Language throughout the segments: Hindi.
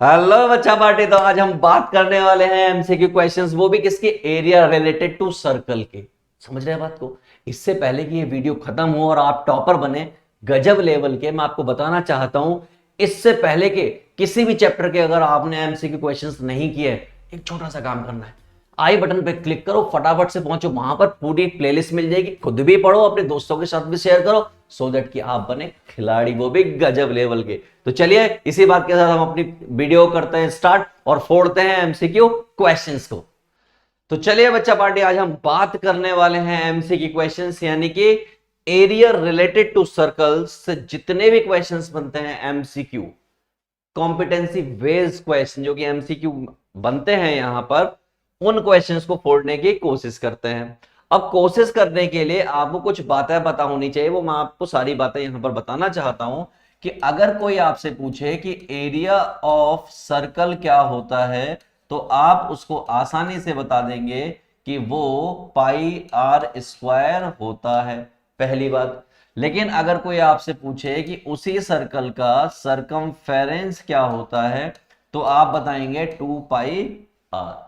हेलो बच्चा पार्टी। तो आज हम बात करने वाले हैं एमसीक्यू क्वेश्चंस, वो भी किसके, एरिया रिलेटेड टू सर्कल के। समझ रहे हैं बात को। इससे पहले कि ये वीडियो खत्म हो और आप टॉपर बने गजब लेवल के, मैं आपको बताना चाहता हूं, इससे पहले के किसी भी चैप्टर के अगर आपने एमसीक्यू क्वेश्चंस नहीं किए, एक छोटा सा काम करना है। आई बटन पे क्लिक करो, फटाफट से पहुंचो, वहां पर पूरी प्लेलिस्ट मिल जाएगी, खुद भी पढ़ो, अपने दोस्तों के साथ भी शेयर करो, सो दैट कि आप बने खिलाड़ी, वो भी गजब लेवल के। तो चलिए इसी बात के साथ हम अपनी वीडियो करते हैं स्टार्ट और फोड़ते हैं एमसीक्यू क्वेश्चंस को। तो चलिए बच्चा पार्टी, आज हम बात करने वाले हैं एमसीक्यू क्वेश्चंस, यानी कि एरिया रिलेटेड टू सर्कल्स से जितने भी क्वेश्चंस बनते हैं एमसीक्यू, कॉम्पिटेंसी बेस्ड क्वेश्चन जो कि एमसीक्यू बनते हैं यहां पर, उन क्वेश्चंस को फोड़ने की कोशिश करते हैं। अब कोशिश करने के लिए आपको कुछ बातें पता होनी चाहिए, वो मैं आपको सारी बातें यहां पर बताना चाहता हूं कि अगर कोई आपसे पूछे कि एरिया ऑफ सर्कल क्या होता है, तो आप उसको आसानी से बता देंगे कि वो पाई आर स्क्वायर होता है, पहली बात। लेकिन अगर कोई आपसे पूछे कि उसी सर्कल का सरकमफेरेंस क्या होता है, तो आप बताएंगे 2 पाई आर।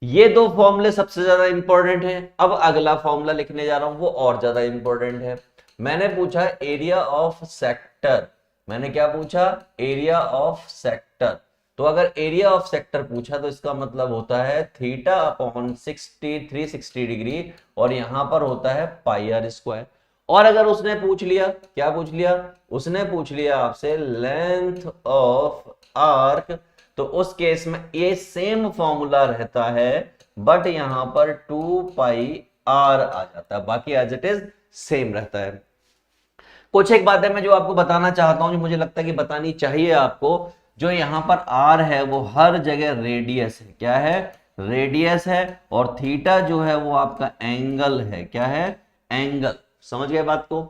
ये दो फॉर्मूले सबसे ज्यादा इंपॉर्टेंट है। अब अगला फॉर्मूला लिखने जा रहा हूं, वो और ज्यादा इंपॉर्टेंट है। मैंने पूछा एरिया ऑफ सेक्टर, मैंने क्या पूछा, एरिया ऑफ सेक्टर। तो अगर एरिया ऑफ सेक्टर पूछा तो इसका मतलब होता है थीटा अपॉन 360 डिग्री, और यहां पर होता है पाई आर स्क्वायर। और अगर उसने पूछ लिया, क्या पूछ लिया, उसने पूछ लिया आपसे लेंथ ऑफ आर्क, तो उस केस में ये सेम फॉर्मूला रहता है, बट यहां पर 2 पाई आर आ जाता है, बाकी एज इट इज सेम रहता है। कुछ एक बातें मैं जो आपको बताना चाहता हूं, जो मुझे लगता है कि बतानी चाहिए आपको। जो यहां पर आर है वो हर जगह रेडियस है, क्या है, रेडियस है। और थीटा जो है वो आपका एंगल है, क्या है, एंगल। समझ गए बात को।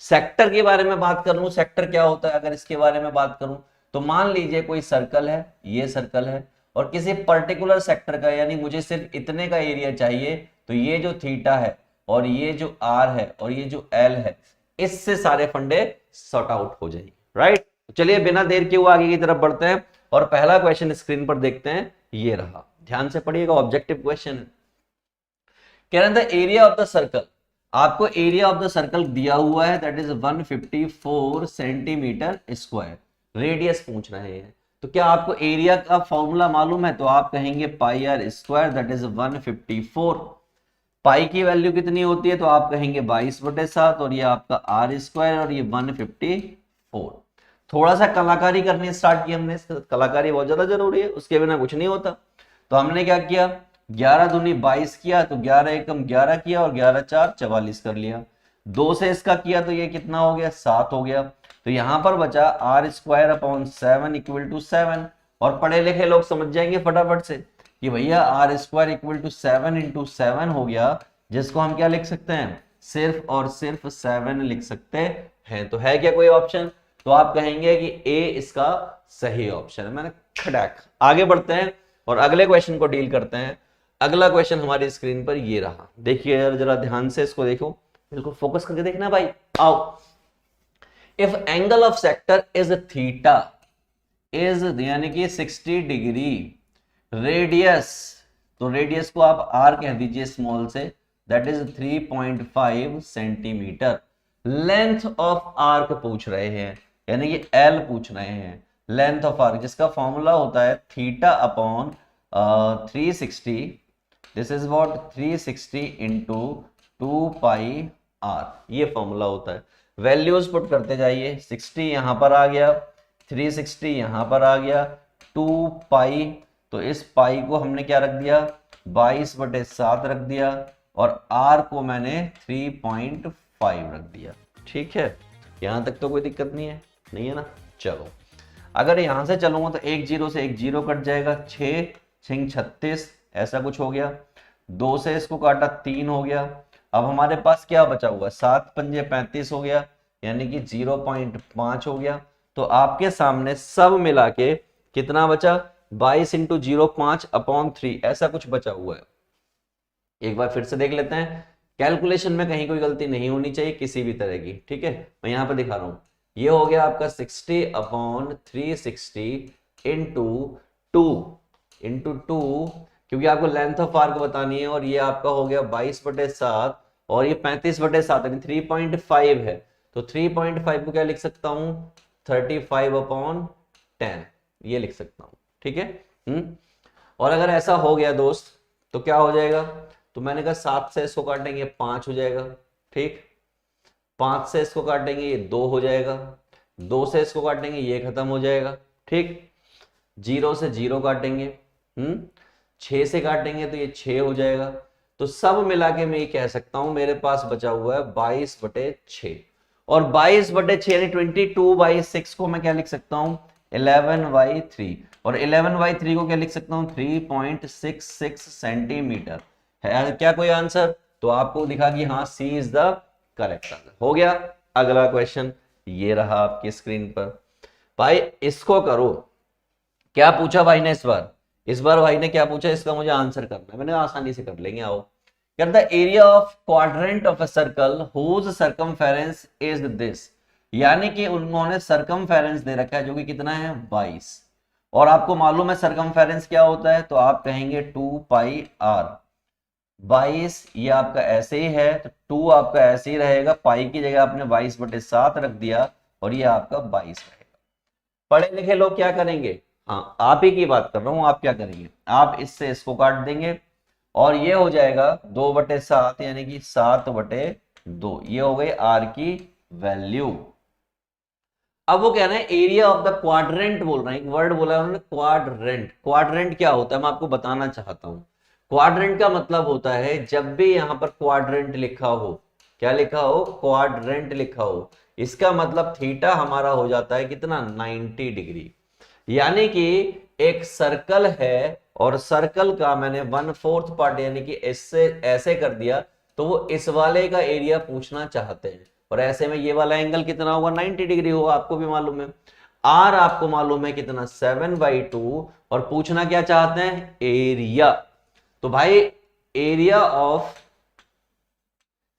सेक्टर के बारे में बात कर लूं, सेक्टर क्या होता है अगर इसके बारे में बात करूं, तो मान लीजिए कोई सर्कल है, ये सर्कल है, और किसी पर्टिकुलर सेक्टर का, यानी मुझे सिर्फ इतने का एरिया चाहिए, तो ये जो थीटा है और ये जो आर है और ये जो एल है, इससे सारे फंडे सॉर्ट आउट हो जाएंगे, राइट। चलिए बिना देर के हुए आगे की तरफ बढ़ते हैं और पहला क्वेश्चन स्क्रीन पर देखते हैं। ये रहा, ध्यान से पढ़िएगा, ऑब्जेक्टिव क्वेश्चन है। कह रहे थे एरिया ऑफ द सर्कल, आपको एरिया ऑफ द सर्कल दिया हुआ है, that is 154 centimetre square. Radius पूछ रहे हैं, तो क्या आपको एरिया का फॉर्मूला मालूम है, तो आप कहेंगे पाई आर स्क्वायर, दैट इज 154। पाई की वैल्यू कितनी होती है, तो आप कहेंगे 22/7, और ये आपका आर स्क्वायर और ये 154। थोड़ा सा कलाकारी करनी स्टार्ट की हमने, कलाकारी बहुत ज्यादा जरूरी है, उसके बिना कुछ नहीं होता। तो हमने क्या किया, 11 दूनी 22 किया, तो 11 एकम 11 किया, और 11 4 44 कर लिया। 2 से इसका किया तो ये कितना हो गया, 7 हो गया। तो यहां पर बचा R square upon 7 equal to 7। और पढ़े लिखे लोग समझ जाएंगे फटाफट से कि भैया R square equal to 7 into 7 हो गया, जिसको हम क्या लिख सकते हैं, सिर्फ और सिर्फ 7 लिख सकते हैं। तो है क्या कोई ऑप्शन, तो आप कहेंगे कि ए इसका सही ऑप्शन है। मैंने खड़ाक आगे बढ़ते हैं और अगले क्वेश्चन को डील करते हैं। अगला क्वेश्चन हमारी स्क्रीन पर ये रहा, देखिए यार जरा ध्यान से इसको देखो, बिल्कुल फोकस करके देखना भाई। आओ, if angle of sector is theta is यानी कि 60 डिग्री, रेडियस, तो रेडियस को आप आर कह दीजिए स्मॉल से, that is 3.5 centimetre. Length of arc पूछ रहे हैं, यानी कि एल पूछ रहे हैं, लेंथ ऑफ आर्क, जिसका फॉर्मूला होता है theta upon 360, this is what 360 into 2 pi R, ये फॉर्मूला होता है। वैल्यूज पुट करते जाइए, 60 यहां पर आ गया, 360 यहां पर आ गया, 2 पाई, तो इस पाई को हमने क्या रख दिया, 22/7 रख दिया, और आर को मैंने 3.5 रख दिया। ठीक है, यहां तक तो कोई दिक्कत नहीं है, नहीं है ना। चलो, अगर यहां से चलूंगा तो एक जीरो से एक जीरो कट जाएगा, 6 6 36 ऐसा कुछ हो गया। 2 से इसको काटा 3 हो गया। अब हमारे पास क्या बचा हुआ, 7 पंजे 35 हो गया, यानी कि 0.5 हो गया। तो आपके सामने सब मिला के कितना बचा, 22 इंटू 0.5 अपॉन 3, ऐसा कुछ बचा हुआ है। एक बार फिर से देख लेते हैं, कैलकुलेशन में कहीं कोई गलती नहीं होनी चाहिए किसी भी तरह की। ठीक है, मैं यहां पर दिखा रहा हूं, ये हो गया आपका 60 अपॉन 360 इंटू टू, क्योंकि आपको लेंथ ऑफ आर्क बतानी है, और ये आपका हो गया 22/7 और ये 35/7 यानी 3.5 है, तो 3.5 को क्या लिख सकता हूं 35/10 ये लिख सकता हूं, ठीक है। और अगर ऐसा हो गया दोस्त तो क्या हो जाएगा, तो मैंने कहा 7 से इसको काटेंगे 5 हो जाएगा, ठीक, 5 से इसको काटेंगे ये 2 हो जाएगा, 2 से इसको काटेंगे ये खत्म हो जाएगा, ठीक, 0 से 0 काटेंगे, 6 से काटेंगे तो ये 6 हो जाएगा। तो सब मिला के मैं ये कह सकता हूं मेरे पास बचा हुआ है 22/6, और 22/6 यानी 22/6 को मैं क्या लिख सकता हूं 11/3, और 11/3 को क्या लिख सकता हूं 3.66 सेंटीमीटर। है क्या कोई आंसर, तो आपको दिखा कि हाँ सी इज द करेक्ट आंसर। हो गया। अगला क्वेश्चन ये रहा आपकी स्क्रीन पर, भाई इसको करो। क्या पूछा भाई ने इस बार भाई ने क्या पूछा, इसका मुझे आंसर करना है, मैंने आसानी से कर लेंगे। आओ, कहता the area of quadrant of a circle whose circumference is this, यानी कि उन्होंने सर्कमफेरेंस दे रखा है जो कि कितना है 22, और आपको मालूम है सर्कमफेरेंस क्या होता है, तो आप कहेंगे 2πr। 22 ये आपका ऐसे ही है तो 2 आपका ऐसे ही रहेगा, पाई की जगह आपने 22/7 रख दिया और ये आपका 22 रहेगा। पढ़े लिखे लोग क्या करेंगे, हाँ आप ही की बात कर रहा हूं, आप क्या करेंगे, आप इससे इसको काट देंगे और ये हो जाएगा 2/7 यानी कि 7/2, ये हो गई आर की वैल्यू। अब वो कह रहे हैं एरिया ऑफ द क्वाड्रेंट बोल रहे हैं, एक वर्ड बोला है उन्होंने क्वाड्रेंट। क्वाड्रेंट क्या होता है मैं आपको बताना चाहता हूं। क्वाड्रेंट का मतलब होता है जब भी यहां पर क्वाड्रेंट लिखा हो, क्या लिखा हो क्वाड्रेंट लिखा हो, इसका मतलब थीटा हमारा हो जाता है कितना 90 डिग्री। यानी कि एक सर्कल है और सर्कल का मैंने 1/4 पार्ट यानी कि इससे ऐसे कर दिया, तो वो इस वाले का एरिया पूछना चाहते हैं, और ऐसे में ये वाला एंगल कितना होगा 90 डिग्री होगा, आपको भी मालूम है। आर आपको मालूम है कितना 7/2, और पूछना क्या चाहते हैं एरिया। तो भाई एरिया ऑफ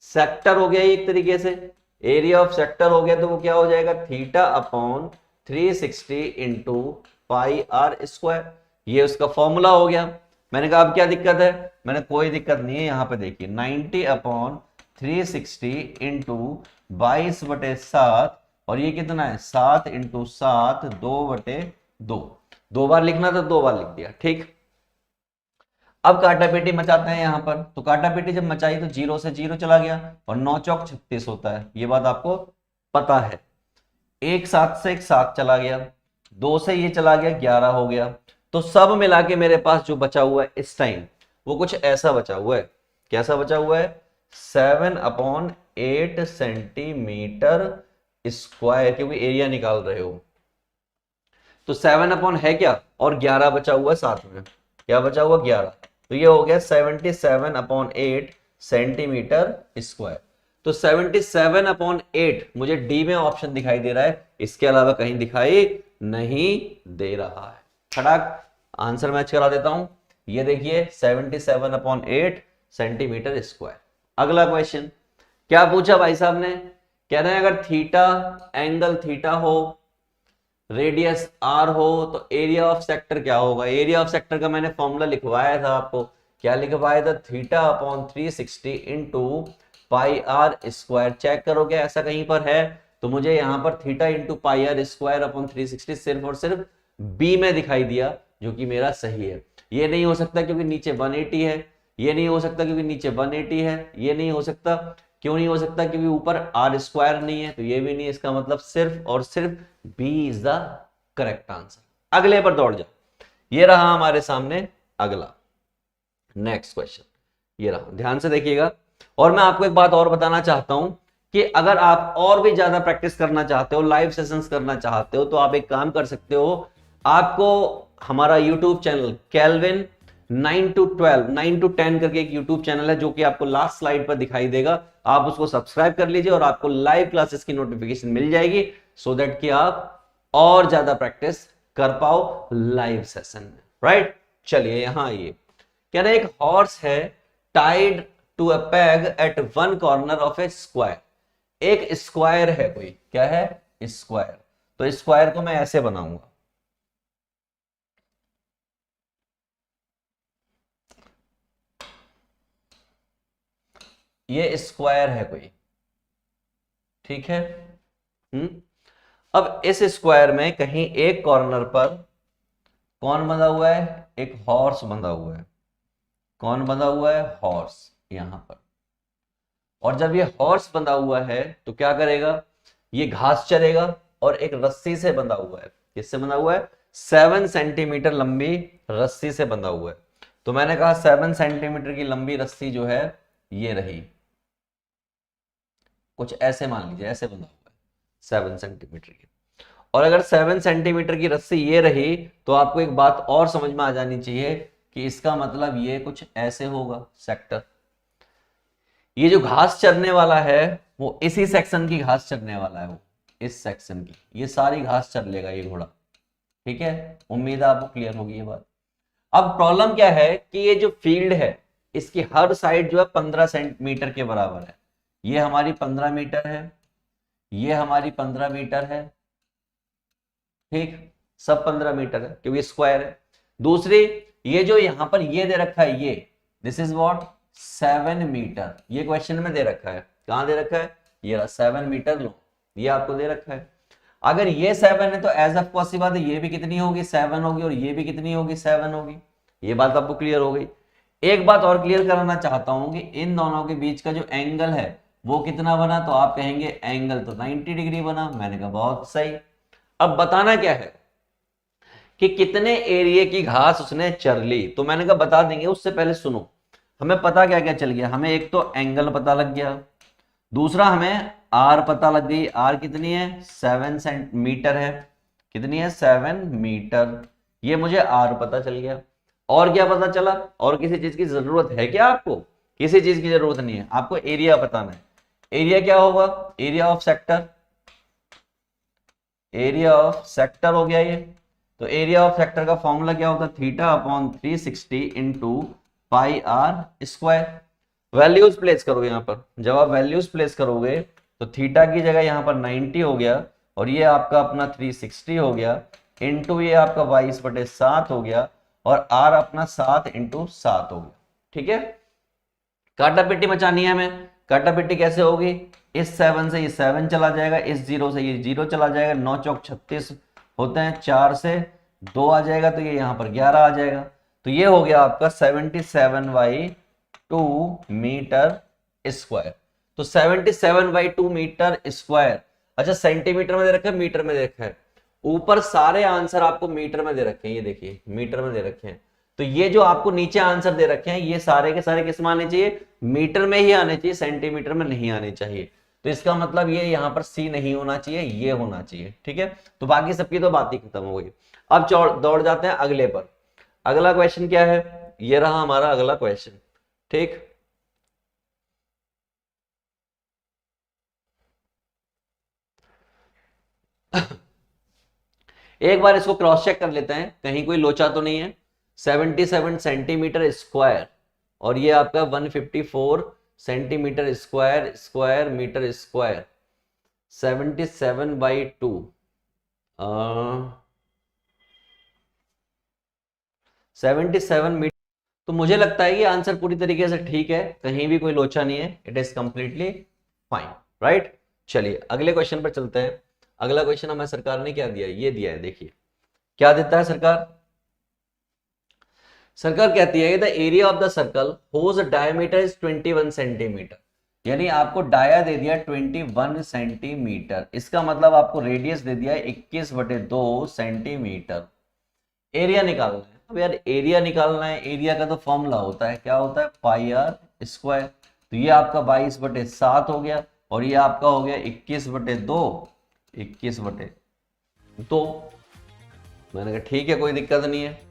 सेक्टर हो गया एक तरीके से, एरिया ऑफ सेक्टर हो गया, तो वो क्या हो जाएगा θ/360 इंटू πr²। ये उसका फॉर्मूला हो गया। मैंने कहा अब क्या दिक्कत है, मैंने कोई दिक्कत नहीं है, यहां पे देखिए 90/360 इंटू 22/7, और ये कितना है 7 इंटू 7 2/2, 2 बार लिखना था 2 बार लिख दिया, ठीक। अब काटा पेटी मचाते हैं यहां पर, तो काटा पेटी जब मचाई तो 0 से 0 चला गया और 9 चौक 36 होता है, ये बात आपको पता है। एक 7 से एक 7 चला गया, 2 से ये चला गया 11 हो गया। तो सब मिला के मेरे पास जो बचा हुआ है इस टाइम वो कुछ ऐसा बचा हुआ है, कैसा बचा हुआ है 7/8 सेंटीमीटर स्क्वायर, क्योंकि एरिया निकाल रहे हो। तो 7 है क्या, और 11 बचा हुआ है साथ में, क्या बचा हुआ 11, तो ये हो गया 77/8 सेंटीमीटर स्क्वायर। तो 77/8 मुझे डी में ऑप्शन दिखाई दे रहा है, इसके अलावा कहीं दिखाई नहीं दे रहा है। फटाक आंसर मैच करा देता हूं, ये देखिए 77/8 सेंटीमीटर स्क्वायर। अगला क्वेश्चन क्या पूछा भाई साहब ने, कह रहे हैं अगर थीटा एंगल थीटा हो, रेडियस आर हो, तो एरिया ऑफ सेक्टर क्या होगा। एरिया ऑफ सेक्टर का मैंने फॉर्मूला लिखवाया था आपको, क्या लिखवाया था θ/360 इंटू πr²। चेक करो क्या ऐसा कहीं पर है, तो मुझे यहां पर थीटा इंटू πr²/360 सिर्फ और सिर्फ बी में दिखाई दिया, जो कि मेरा सही है। ये नहीं हो सकता क्योंकि नीचे 180 है, ये नहीं हो सकता क्योंकि नीचे 180 है, ये नहीं हो सकता, क्यों नहीं हो सकता क्योंकि ऊपर r² नहीं है, तो ये भी नहीं। इसका मतलब सिर्फ और सिर्फ B is the correct answer. अगले पर दौड़ जा, ये रहा हमारे सामने अगला नेक्स्ट क्वेश्चन, ये रहा, ध्यान से देखिएगा। और मैं आपको एक बात और बताना चाहता हूं कि अगर आप और भी ज्यादा प्रैक्टिस करना चाहते हो, लाइव सेशंस करना चाहते हो, तो आप एक काम कर सकते हो, आपको हमारा YouTube channel kelvin 9 to 12 9 to 10 करके एक यूट्यूब चैनल है, जो कि आपको लास्ट स्लाइड पर दिखाई देगा, आप उसको सब्सक्राइब कर लीजिए और आपको लाइव क्लासेस की नोटिफिकेशन मिल जाएगी, सो दैट कि आप और ज्यादा प्रैक्टिस कर पाओ लाइव सेशन में, राइट। चलिए यहां आइए, कह रहे एक हॉर्स है tied to a peg at one corner of a square. एक स्क्वायर है कोई, क्या है स्क्वायर, तो स्क्वायर को मैं ऐसे बनाऊंगा, ये स्क्वायर है कोई, ठीक है। अब इस स्क्वायर में कहीं एक कॉर्नर पर कौन बंधा हुआ है, एक हॉर्स बंधा हुआ है। कौन बंधा हुआ है, हॉर्स, यहां पर। और जब ये हॉर्स बंधा हुआ है तो क्या करेगा, ये घास चरेगा और एक रस्सी से बंधा हुआ है। किससे बंधा हुआ है, 7 सेंटीमीटर लंबी रस्सी से बंधा हुआ है। तो मैंने कहा 7 सेंटीमीटर की लंबी रस्सी जो है ये रही, कुछ ऐसे मान लीजिए, ऐसे बंधा हुआ है 7 सेंटीमीटर की। और अगर 7 सेंटीमीटर की रस्सी ये रही तो आपको एक बात और समझ में आ जानी चाहिए कि इसका मतलब ये कुछ ऐसे होगा सेक्टर। ये जो घास चरने वाला है वो इसी सेक्शन की घास चरने वाला है, वो इस सेक्शन की, ये सारी घास चर लेगा ये घोड़ा, ठीक है। उम्मीद है आपको क्लियर होगी ये बात। अब प्रॉब्लम क्या है कि ये जो फील्ड है इसकी हर साइड जो है 15 सेंटीमीटर के बराबर है। ये हमारी 15 मीटर है, ये हमारी 15 मीटर है, ठीक, सब 15 मीटर है क्योंकि स्क्वायर है। दूसरी, ये जो यहां पर ये दे रखा है, ये दिस इज व्हाट 7 मीटर, ये क्वेश्चन में दे रखा है। कहां दे रखा है, ये 7 मीटर लो, ये आपको दे रखा है। अगर ये 7 है तो एज ऑफ पॉसिबल है ये भी कितनी होगी, 7 होगी, और ये भी कितनी होगी, 7 होगी। ये बात आपको क्लियर हो गई। एक बात और क्लियर कराना चाहता हूं कि इन दोनों के बीच का जो एंगल है वो कितना बना, तो आप कहेंगे एंगल तो 90 डिग्री बना। मैंने कहा बहुत सही। अब बताना क्या है कि कितने एरिया की घास उसने चर ली, तो मैंने कहा बता देंगे। उससे पहले सुनो, हमें पता क्या क्या चल गया, हमें एक तो एंगल पता लग गया, दूसरा हमें आर पता लग गई। आर कितनी है, 7 सेंटीमीटर है, कितनी है, 7 मीटर, ये मुझे आर पता चल गया। और क्या पता चला, और किसी चीज की जरूरत है क्या आपको, किसी चीज की जरूरत नहीं है, आपको एरिया बताना है। एरिया क्या होगा, area of sector, area of sector हो गया ये। तो एरिया ऑफ सेक्टर का फॉर्मूला क्या होता है, theta upon 360 into pi R square. Values place करोगे यहाँ पर, जब आप वैल्यूज प्लेस करोगे तो थीटा की जगह यहाँ पर 90 हो गया, और ये आपका अपना 360 हो गया, इंटू ये आपका 22/7 हो गया, और आर अपना 7 इंटू 7 हो गया, ठीक है। काटा पिट्टी मचानी है हमें। काटा पिट्टी कैसे होगी, इस 7 से ये 7 चला जाएगा, इस 0 से ये 0 चला जाएगा, 9 चौक 36 होते हैं, 4 से 2 आ जाएगा, तो ये यहाँ पर 11 आ जाएगा। तो ये हो गया आपका 77/2 मीटर स्क्वायर। तो 77/2 मीटर स्क्वायर। अच्छा, सेंटीमीटर में दे रखा है, मीटर में दे रखा है, ऊपर सारे आंसर आपको मीटर में दे रखे हैं, ये देखिए मीटर में दे रखे हैं। तो ये जो आपको नीचे आंसर दे रखे हैं ये सारे के सारे किस में आने चाहिए, मीटर में ही आने चाहिए, सेंटीमीटर में नहीं आने चाहिए। तो इसका मतलब ये यहाँ पर सी नहीं होना चाहिए, ये होना चाहिए, ठीक है। तो बाकी सबकी तो बात ही खत्म हो गई। अब दौड़ जाते हैं अगले पर। अगला क्वेश्चन क्या है, ये रहा हमारा अगला क्वेश्चन, ठीक। एक बार इसको क्रॉस चेक कर लेते हैं कहीं कोई लोचा तो नहीं है। 77 सेंटीमीटर स्क्वायर और ये आपका 154 centimetre square square metre square, 77/2 77 metre. तो मुझे लगता है कि आंसर पूरी तरीके से ठीक है, कहीं भी कोई लोचा नहीं है, it is completely fine, right. चलिए अगले क्वेश्चन पर चलते हैं। अगला क्वेश्चन हमें सरकार ने क्या दिया है, ये दिया है, देखिए क्या देता है सरकार। सरकार कहती है the area of the circle whose diameter is 21 centimetre, यानी आपको डाया दे दिया 21 सेंटीमीटर, इसका मतलब आपको रेडियस दे दिया 21/2 सेंटीमीटर। एरिया निकालना है। अब यार एरिया निकालना है, एरिया का तो फॉर्मूला होता है, क्या होता है, पाई आर स्क्वायर। तो ये आपका 22/7 हो गया, और ये आपका हो गया 21/2, 21/2। मैंने कहा ठीक है कोई दिक्कत नहीं है,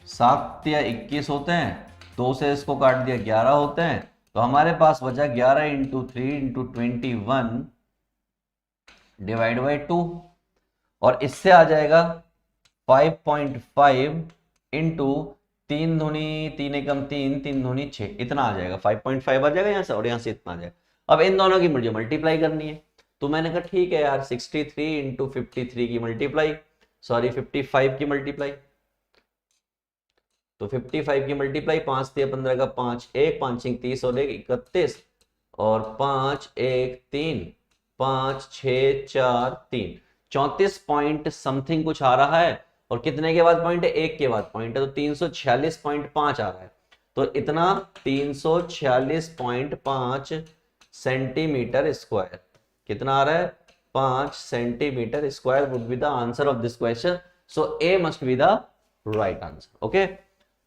7 या 21 होते हैं, 2 से इसको काट दिया 11 होते हैं, तो हमारे पास बचा 11 इंटू 3 इंटू 21 डिवाइड बाई 2, और इससे आ जाएगा 5.5 इंटू 3 दूनी 3 एकम 3 3 दूनी 6, इतना आ जाएगा, 5.5 आ जाएगा यहाँ से, और यहाँ से इतना आ जाएगा। अब इन दोनों की मुझे मल्टीप्लाई करनी है, तो मैंने कहा ठीक है यार 63 इंटू 53 की मल्टीप्लाई, सॉरी 55 की मल्टीप्लाई, तो 55 की मल्टीप्लाई, 5 3 15 का 5 1 5 5 30 और 1 31, और 5 1 3 5 6 4 3 34 पॉइंट समथिंग कुछ आ रहा है। और कितने के बाद पॉइंट है? 1 के बाद पॉइंट है, तो 346.5 आ रहा है। तो इतना 346.5 सेंटीमीटर स्क्वायर कितना आ रहा है? 5 centimetre square would be the answer of this question. So A must be the right answer. Okay,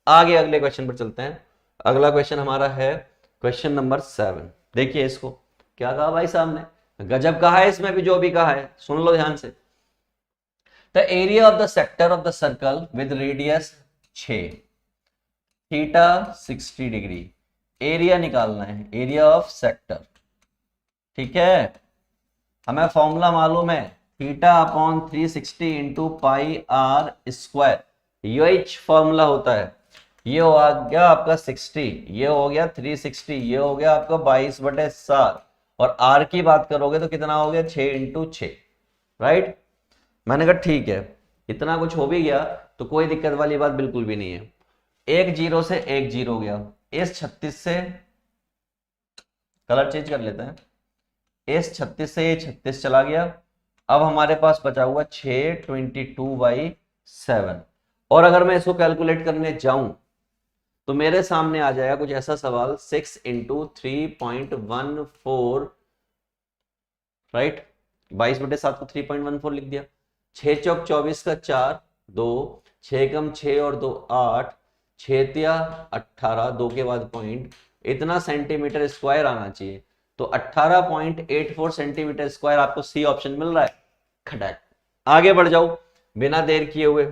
आगे अगले क्वेश्चन पर चलते हैं। अगला क्वेश्चन हमारा है क्वेश्चन नंबर 7। देखिए इसको, क्या कहा भाई साहब ने, गजब कहा है इसमें भी, जो भी कहा है सुन लो ध्यान से। The area of the sector of the circle with radius 6 theta 60 degree. Area निकालना है, एरिया ऑफ सेक्टर। ठीक है, हमें फॉर्मूला मालूम है, theta upon 360 into pi R square, यही फॉर्मूला होता है। ये हो गया आपका 60, ये हो गया 360, ये हो गया आपका 22/7, और आर की बात करोगे तो कितना हो गया? 6 इंटू 6, राइट। मैंने कहा ठीक है, इतना कुछ हो भी गया तो कोई दिक्कत वाली बात बिल्कुल भी नहीं है। एक जीरो से एक जीरो हो गया, इस 36 से, कलर चेंज कर लेते हैं, इस 36 से ये 36 चला गया। अब हमारे पास बचा हुआ 6 22/7। और अगर मैं इसको कैलकुलेट करने जाऊं तो मेरे सामने आ जाएगा कुछ ऐसा सवाल, 6 इंटू 3.14, राइट। 22/7 को 3.14 लिख दिया। 6 चौक 24 का 4, 2, 6 कम 6 और 2 8, 6 तिया 18, 2 के बाद पॉइंट, इतना सेंटीमीटर स्क्वायर आना चाहिए। तो 18.84 सेंटीमीटर स्क्वायर आपको सी ऑप्शन मिल रहा है। खटक, आगे बढ़ जाओ बिना देर किए हुए।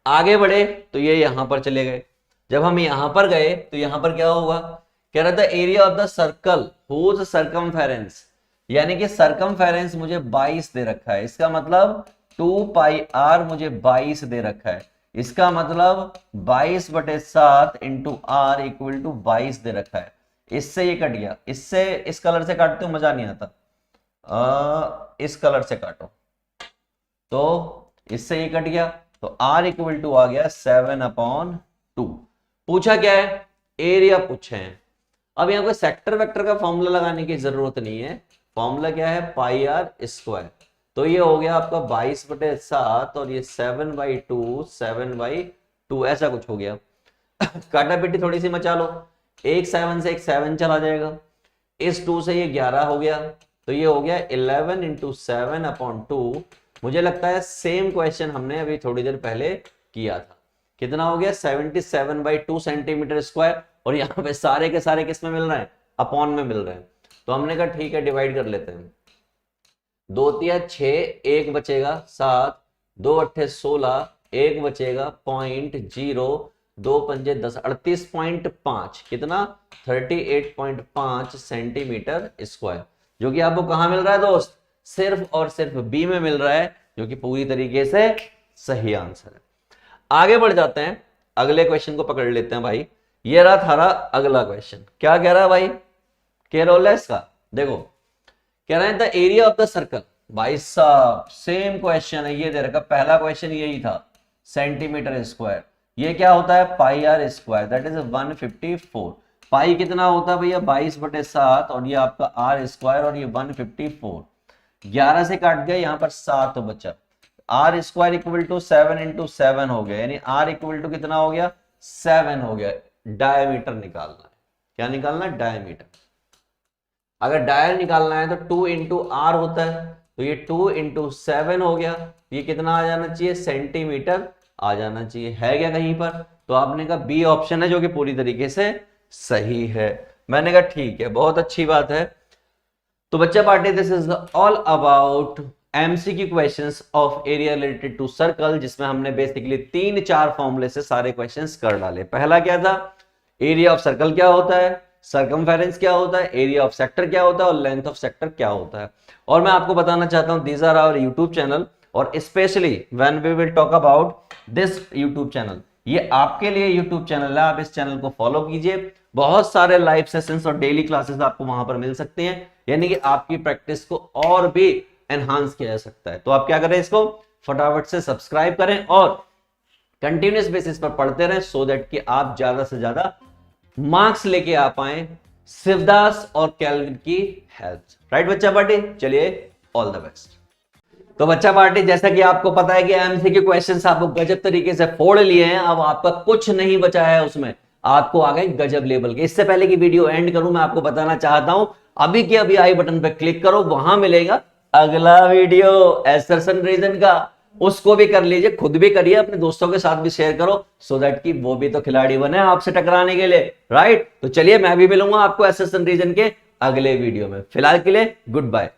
आगे बढ़े तो ये यहां पर चले गए। जब हम यहां पर गए तो यहां पर क्या होगा? कह रहा था area of the circle whose circumference, यानी कि सर्कमफेरेंस मुझे 22 दे रखा है। इसका मतलब 2 पाई आर मुझे 22 दे रखा है। इसका मतलब 22/7 इंटू आर इक्वल टू 22 दे रखा है। इससे ये कट गया, इससे इस कलर से काटते हो मजा नहीं आता, इस कलर से काटो तो इससे ये कट गया। तो R इक्वल टू आ गया 7/2। पूछा क्या है? एरिया पूछे हैं। अब यहाँ कोई सेक्टर वेक्टर का फॉर्मूला लगाने की जरूरत नहीं है। फॉर्मूला क्या है? पाई आर स्क्वायर। तो ये हो गया आपका 22/7 और ये 7/2 ऐसा कुछ हो गया। काटा पिटी थोड़ी सी मचा लो, एक 7 से एक 7 चला जाएगा, इस 2 से ये 11 हो गया, तो ये हो गया 11 इंटू 7/2। मुझे लगता है सेम क्वेश्चन हमने अभी थोड़ी देर पहले किया था। कितना हो गया? 77/2 सेंटीमीटर स्क्वायर। और यहाँ पे सारे के सारे किस में मिल रहे हैं? अपॉन में मिल रहे हैं। तो हमने कहा ठीक है, डिवाइड कर लेते हैं। 2 तिया 6, 1 बचेगा 7, 2 अट्ठे 16, 1 बचेगा 0.0, 2 पंजे 10, 38.5, कितना? 38.5 सेंटीमीटर स्क्वायर, जो कि आपको कहां मिल रहा है दोस्त? सिर्फ और सिर्फ बी में मिल रहा है, जो कि पूरी तरीके से सही आंसर है। आगे बढ़ जाते हैं, अगले क्वेश्चन को पकड़ लेते हैं भाई। ये रहा थारा अगला क्वेश्चन। क्या कह रहा है भाई? केरोलेस का देखो, कह रहे हैं the area of the circle. भाई साहब सेम क्वेश्चन है, ये दे रखा, पहला क्वेश्चन यही था, सेंटीमीटर स्क्वायर। ये क्या होता है? पाई आर स्क्वायर, दैट इज 154। पाई कितना होता है भैया? 22/7, और ये आपका आर स्क्वायर, और ये 154। 11 से काट गया, यहाँ पर 7 बचा। R square equal to 7 into 7 हो गया, यानी आर इक्वल टू कितना हो गया? 7 हो गया। डायमीटर निकालना है। क्या निकालना है? डायमीटर। अगर डायल निकालना है तो 2 इंटू आर होता है, तो ये 2 इंटू 7 हो गया। ये कितना आ जाना चाहिए? सेंटीमीटर आ जाना चाहिए। है क्या कहीं पर? तो आपने कहा बी ऑप्शन है, जो कि पूरी तरीके से सही है। मैंने कहा ठीक है, बहुत अच्छी बात है। तो बच्चा party, this is all about MCQ questions of area related to circle, जिसमें हमने बेसिकली 3-4 फॉर्मूले से सारे क्वेश्चंस कर डाले। पहला क्या था? एरिया ऑफ सर्कल क्या होता है, सर्कमफेरेंस क्या होता है, एरिया ऑफ सेक्टर क्या होता है, और लेंथ ऑफ सेक्टर क्या होता है। और मैं आपको बताना चाहता हूं, these are our YouTube channel, और specially when we will talk about this YouTube channel, ये आपके लिए यूट्यूब चैनल है। आप इस चैनल को फॉलो कीजिए, बहुत सारे लाइव सेशंस और डेली क्लासेस आपको वहां पर मिल सकते हैं, यानी कि आपकी प्रैक्टिस को और भी एनहांस किया जा सकता है। तो आप क्या करें? इसको फटाफट से सब्सक्राइब करें और कंटिन्यूअस बेसिस पर पढ़ते रहें, सो दैट कि आप ज्यादा से ज्यादा मार्क्स लेके आ पाए शिवदास और केल्विन की हेल्प। राइट बच्चा पार्टी, चलिए ऑल द बेस्ट। तो बच्चा पार्टी, जैसा कि आपको पता है कि एमसीक्यू क्वेश्चंस आपको गजब तरीके से फोड़ लिए हैं, अब आपका कुछ नहीं बचा है उसमें, आपको आ गए गजब लेवल के। इससे पहले कि वीडियो एंड करूं, मैं आपको बताना चाहता हूं अभी के अभी आई बटन पर क्लिक करो, वहां मिलेगा अगला वीडियो एसर्शन रीजन का, उसको भी कर लीजिए, खुद भी करिए, अपने दोस्तों के साथ भी शेयर करो, सो दैट कि वो भी तो खिलाड़ी बने आपसे टकराने के लिए। राइट, तो चलिए मैं भी मिलूंगा आपको एसर्शन रीजन के अगले वीडियो में। फिलहाल के लिए गुड बाय।